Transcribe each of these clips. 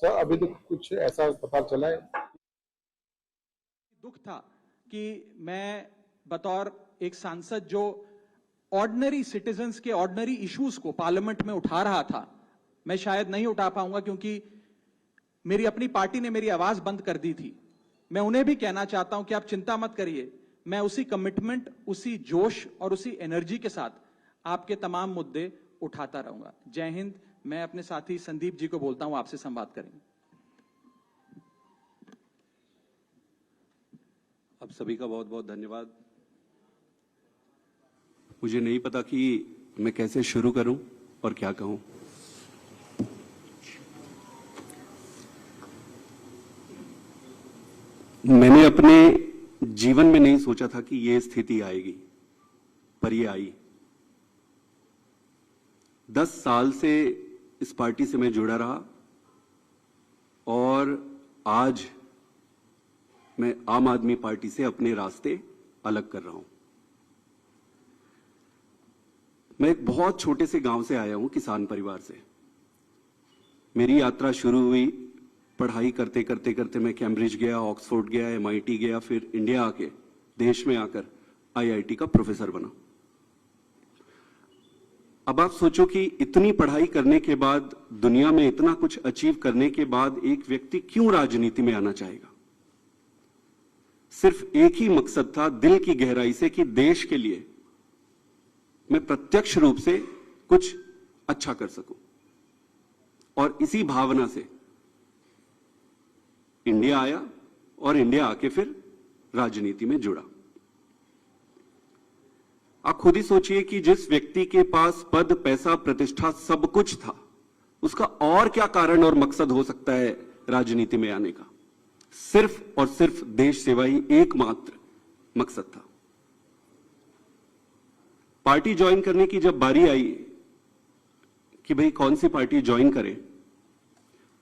Sir अभी तो कुछ ऐसा पता चला है? दुख था कि मैं बतौर एक सांसद जो ऑर्डिनरी सिटीजन्स के ऑर्डिनरी इश्यूज को पार्लियामेंट में उठा रहा था, मैं शायद नहीं उठा पाऊंगा क्योंकि मेरी अपनी पार्टी ने मेरी आवाज बंद कर दी थी। मैं उन्हें भी कहना चाहता हूं कि आप चिंता मत करिए, मैं उसी कमिटमेंट, उसी जोश और उसी एनर्जी के साथ आपके तमाम मुद्दे उठाता रहूंगा। जय हिंद। मैं अपने साथी संदीप जी को बोलता हूं, आपसे संवाद करेंगे। आप सभी का बहुत बहुत धन्यवाद। मुझे नहीं पता कि मैं कैसे शुरू करूं और क्या कहूं। मैंने अपने जीवन में नहीं सोचा था कि यह स्थिति आएगी, पर यह आई। 10 साल से इस पार्टी से मैं जुड़ा रहा और आज मैं आम आदमी पार्टी से अपने रास्ते अलग कर रहा हूं। मैं एक बहुत छोटे से गांव से आया हूं, किसान परिवार से। मेरी यात्रा शुरू हुई पढ़ाई करते करते करते। मैं कैम्ब्रिज गया, ऑक्सफोर्ड गया, MIT गया, फिर इंडिया आके, देश में आकर IIT का प्रोफेसर बना। अब आप सोचो कि इतनी पढ़ाई करने के बाद, दुनिया में इतना कुछ अचीव करने के बाद एक व्यक्ति क्यों राजनीति में आना चाहेगा? सिर्फ एक ही मकसद था, दिल की गहराई से, कि देश के लिए मैं प्रत्यक्ष रूप से कुछ अच्छा कर सकूं। और इसी भावना से इंडिया आया और इंडिया आके फिर राजनीति में जुड़ा। आप खुद ही सोचिए कि जिस व्यक्ति के पास पद, पैसा, प्रतिष्ठा सब कुछ था, उसका और क्या कारण और मकसद हो सकता है राजनीति में आने का? सिर्फ और सिर्फ देश सेवा ही एकमात्र मकसद था। पार्टी ज्वाइन करने की जब बारी आई कि भाई कौन सी पार्टी ज्वाइन करें,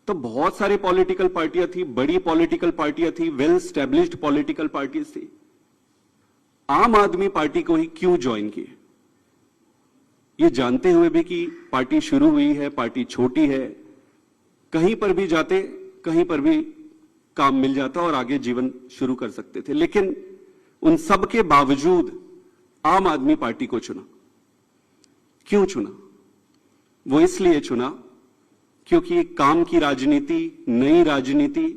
तो बहुत सारे पॉलिटिकल पार्टियां थी, बड़ी पॉलिटिकल पार्टियां थी, वेल स्टैब्लिश्ड पॉलिटिकल पार्टीज थी। आम आदमी पार्टी को ही क्यों ज्वाइन किए? ये जानते हुए भी कि पार्टी शुरू हुई है, पार्टी छोटी है, कहीं पर भी जाते, कहीं पर भी काम मिल जाता और आगे जीवन शुरू कर सकते थे। लेकिन उन सब के बावजूद आम आदमी पार्टी को चुना। क्यों चुना? वो इसलिए चुना क्योंकि काम की राजनीति, नई राजनीति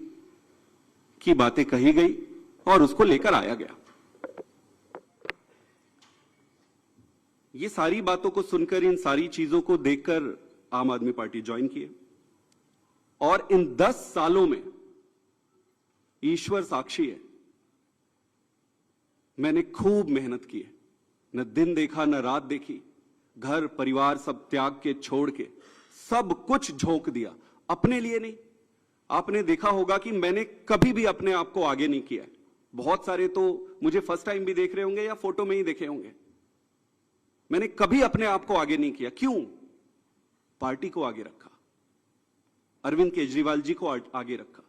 की बातें कही गई और उसको लेकर आया गया। ये सारी बातों को सुनकर, इन सारी चीजों को देखकर आम आदमी पार्टी ज्वाइन किए। और इन 10 सालों में ईश्वर साक्षी है, मैंने खूब मेहनत की है। न दिन देखा, न रात देखी। घर परिवार सब त्याग के, छोड़ के, सब कुछ झोंक दिया। अपने लिए नहीं। आपने देखा होगा कि मैंने कभी भी अपने आप को आगे नहीं किया। बहुत सारे तो मुझे फर्स्ट टाइम भी देख रहे होंगे या फोटो में ही देखे होंगे। मैंने कभी अपने आप को आगे नहीं किया। क्यों? पार्टी को आगे रखा, अरविंद केजरीवाल जी को आगे रखा।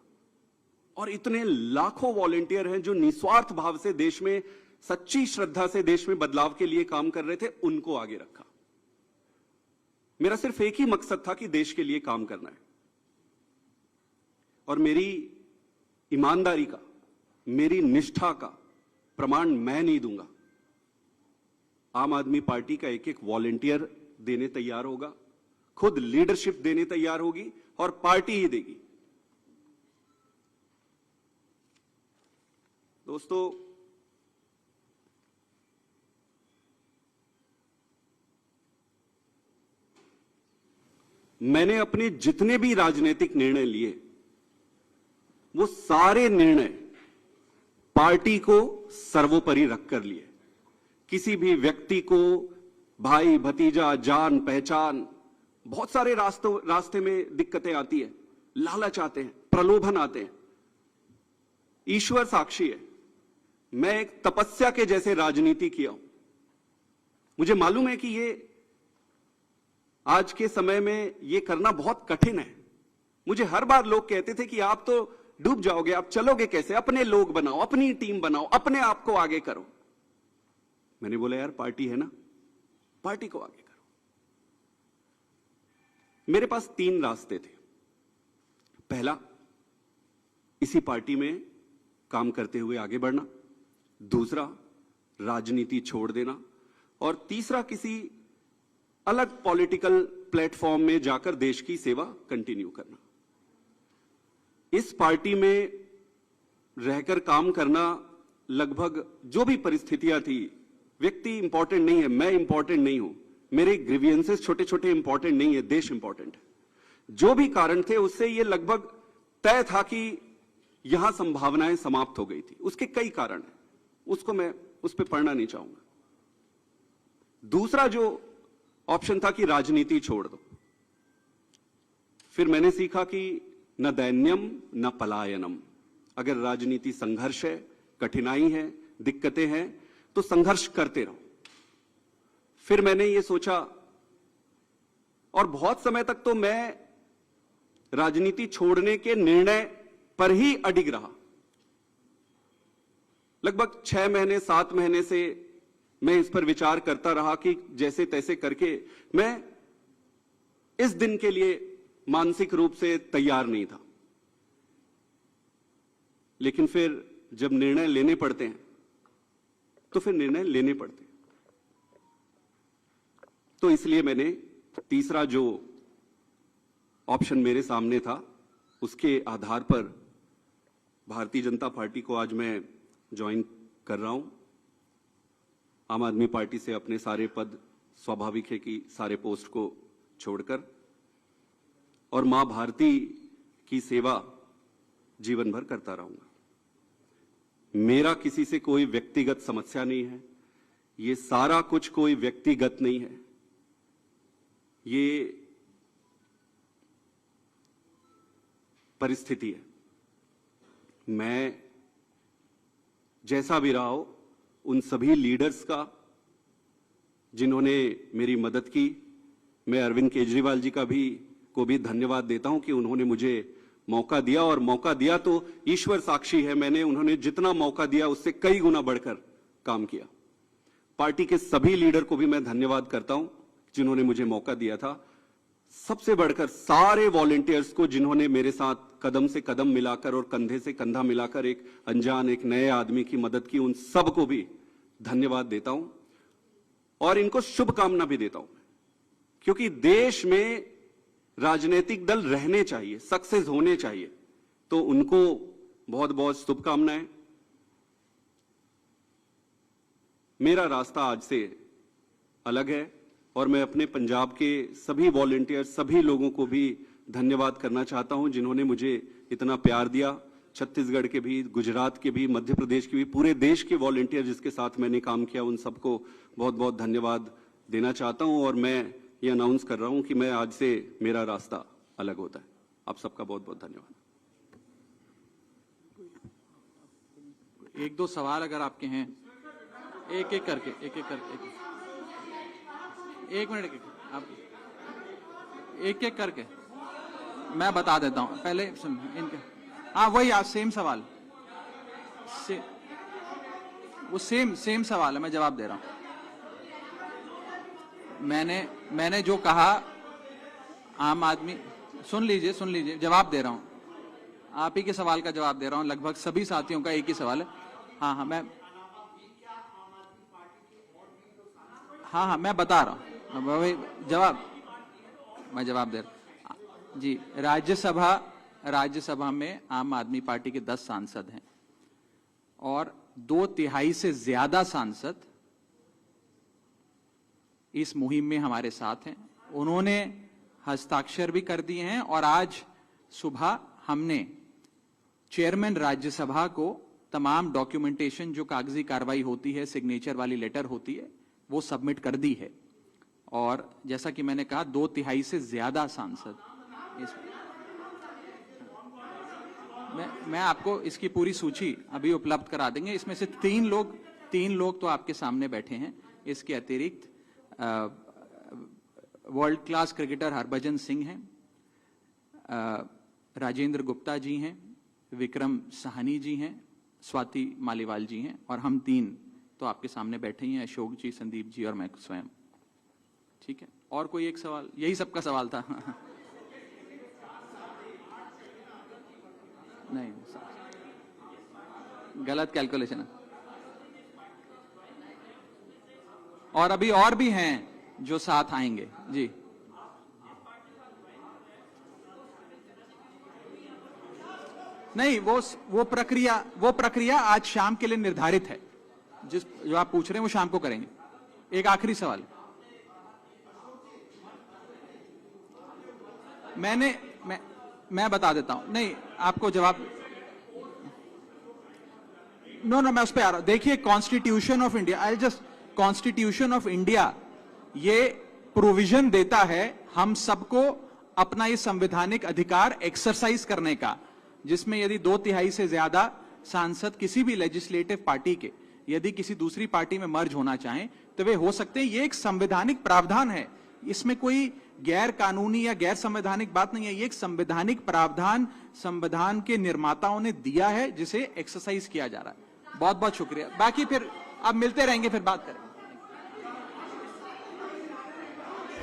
और इतने लाखों वॉलंटियर हैं जो निस्वार्थ भाव से देश में, सच्ची श्रद्धा से देश में बदलाव के लिए काम कर रहे थे, उनको आगे रखा। मेरा सिर्फ एक ही मकसद था कि देश के लिए काम करना है। और मेरी ईमानदारी का, मेरी निष्ठा का प्रमाण मैं नहीं दूंगा। आम आदमी पार्टी का एक एक वॉलंटियर देने तैयार होगा, खुद लीडरशिप देने तैयार होगी और पार्टी ही देगी। दोस्तों, मैंने अपने जितने भी राजनीतिक निर्णय लिए, वो सारे निर्णय पार्टी को सर्वोपरि रखकर लिए। किसी भी व्यक्ति को भाई, भतीजा, जान पहचान, बहुत सारे रास्ते में दिक्कतें आती है, लालच आते हैं, प्रलोभन आते हैं। ईश्वर साक्षी है, मैं एक तपस्या के जैसे राजनीति किया हूं। मुझे मालूम है कि ये आज के समय में ये करना बहुत कठिन है। मुझे हर बार लोग कहते थे कि आप तो डूब जाओगे, आप चलोगे कैसे? अपने लोग बनाओ, अपनी टीम बनाओ, अपने आप को आगे करो। मैंने बोला यार, पार्टी है ना, पार्टी को आगे करो। मेरे पास 3 रास्ते थे। पहला, इसी पार्टी में काम करते हुए आगे बढ़ना। दूसरा, राजनीति छोड़ देना। और तीसरा, किसी अलग पॉलिटिकल प्लेटफॉर्म में जाकर देश की सेवा कंटिन्यू करना। इस पार्टी में रहकर काम करना, लगभग जो भी परिस्थितियां थी, व्यक्ति इंपॉर्टेंट नहीं है, मैं इंपॉर्टेंट नहीं हूं, मेरे ग्रीवियंसेस छोटे छोटे इंपॉर्टेंट नहीं है, देश इंपॉर्टेंट है। जो भी कारण थे उससे ये लगभग तय था कि यहां संभावनाएं समाप्त हो गई थी। उसके कई कारण हैं, उसको मैं उस पर पढ़ना नहीं चाहूंगा। दूसरा जो ऑप्शन था कि राजनीति छोड़ दो। फिर मैंने सीखा कि न दैन्यम न पलायनम। अगर राजनीति संघर्ष है, कठिनाई है, दिक्कतें हैं, तो संघर्ष करते रहो। फिर मैंने ये सोचा, और बहुत समय तक तो मैं राजनीति छोड़ने के निर्णय पर ही अडिग रहा। लगभग 6 महीने 7 महीने से मैं इस पर विचार करता रहा कि जैसे तैसे करके मैं इस दिन के लिए मानसिक रूप से तैयार नहीं था। लेकिन फिर जब निर्णय लेने पड़ते हैं तो फिर निर्णय लेने पड़ते हैं। तो इसलिए मैंने तीसरा जो ऑप्शन मेरे सामने था, उसके आधार पर भारतीय जनता पार्टी को आज मैं ज्वाइन कर रहा हूं। आम आदमी पार्टी से अपने सारे पद, स्वाभाविक है कि सारे पोस्ट को छोड़कर, और मां भारती की सेवा जीवन भर करता रहूंगा। मेरा किसी से कोई व्यक्तिगत समस्या नहीं है। ये सारा कुछ कोई व्यक्तिगत नहीं है। ये परिस्थिति है। मैं जैसा भी रहा हो, उन सभी लीडर्स का जिन्होंने मेरी मदद की, मैं अरविंद केजरीवाल जी को भी धन्यवाद देता हूं कि उन्होंने मुझे मौका दिया, और मौका दिया तो ईश्वर साक्षी है, मैंने उन्होंने जितना मौका दिया उससे कई गुना बढ़कर काम किया। पार्टी के सभी लीडर को भी मैं धन्यवाद करता हूं जिन्होंने मुझे मौका दिया था। सबसे बढ़कर सारे वॉलंटियर्स को जिन्होंने मेरे साथ कदम से कदम मिलाकर और कंधे से कंधा मिलाकर एक अनजान, एक नए आदमी की मदद की, उन सबको भी धन्यवाद देता हूं और इनको शुभकामना भी देता हूं, क्योंकि देश में राजनीतिक दल रहने चाहिए, सक्सेस होने चाहिए। तो उनको बहुत बहुत शुभकामनाएं। मेरा रास्ता आज से अलग है और मैं अपने पंजाब के सभी वॉलंटियर, सभी लोगों को भी धन्यवाद करना चाहता हूं जिन्होंने मुझे इतना प्यार दिया। छत्तीसगढ़ के भी, गुजरात के भी, मध्य प्रदेश के भी, पूरे देश के वॉलंटियर जिसके साथ मैंने काम किया, उन सबको बहुत बहुत धन्यवाद देना चाहता हूं। और मैं ये अनाउंस कर रहा हूं कि मैं आज से मेरा रास्ता अलग होता है। आप सबका बहुत बहुत धन्यवाद। एक दो सवाल अगर आपके हैं, एक एक करके एक मिनट, आप एक एक करके मैं बता देता हूं। पहले सुन इनके, हाँ वही आज सेम सवाल, वो सेम सवाल है, मैं जवाब दे रहा हूं। मैंने जो कहा, आम आदमी, सुन लीजिए, जवाब दे रहा हूं। आप ही के सवाल का जवाब दे रहा हूं। लगभग सभी साथियों का एक ही सवाल है। हाँ मैं बता रहा हूं, मैं जवाब दे रहा हूं जी। राज्यसभा में आम आदमी पार्टी के 10 सांसद हैं और 2/3 से ज्यादा सांसद इस मुहिम में हमारे साथ हैं। उन्होंने हस्ताक्षर भी कर दिए हैं और आज सुबह हमने चेयरमैन राज्यसभा को तमाम डॉक्यूमेंटेशन, जो कागजी कार्रवाई होती है, सिग्नेचर वाली लेटर होती है, वो सबमिट कर दी है। और जैसा कि मैंने कहा, 2/3 से ज्यादा सांसद मैं आपको इसकी पूरी सूची अभी उपलब्ध करा देंगे। इसमें से 3 लोग तो आपके सामने बैठे हैं। इसके अतिरिक्त world class cricketer Harbhajan Singh हैं, राजेंद्र गुप्ता जी हैं, विक्रम साहनी जी हैं, स्वाति मालीवाल जी हैं, और हम 3 तो आपके सामने बैठे ही हैं, अशोक जी, संदीप जी और मैं स्वयं। ठीक है, और कोई एक सवाल? यही सबका सवाल था। नहीं, गलत कैलकुलेशन है। और अभी और भी हैं जो साथ आएंगे जी। नहीं, वो प्रक्रिया आज शाम के लिए निर्धारित है। जो आप पूछ रहे हैं वो शाम को करेंगे। एक आखिरी सवाल, मैं बता देता हूं। नहीं, आपको जवाब मैं उस पर आ रहा हूं। देखिए, कॉन्स्टिट्यूशन ऑफ इंडिया ये प्रोविजन देता है हम सबको अपना ये संवैधानिक अधिकार एक्सरसाइज करने का, जिसमें यदि 2/3 से ज्यादा सांसद किसी भी लेजिस्लेटिव पार्टी के यदि किसी दूसरी पार्टी में मर्ज होना चाहें तो वे हो सकते हैं। ये एक संवैधानिक प्रावधान है, इसमें कोई गैर कानूनी या गैर संवैधानिक बात नहीं है। ये एक संवैधानिक प्रावधान संविधान के निर्माताओं ने दिया है, जिसे एक्सरसाइज किया जा रहा है। बहुत बहुत शुक्रिया। बाकी फिर आप मिलते रहेंगे, फिर बात करें।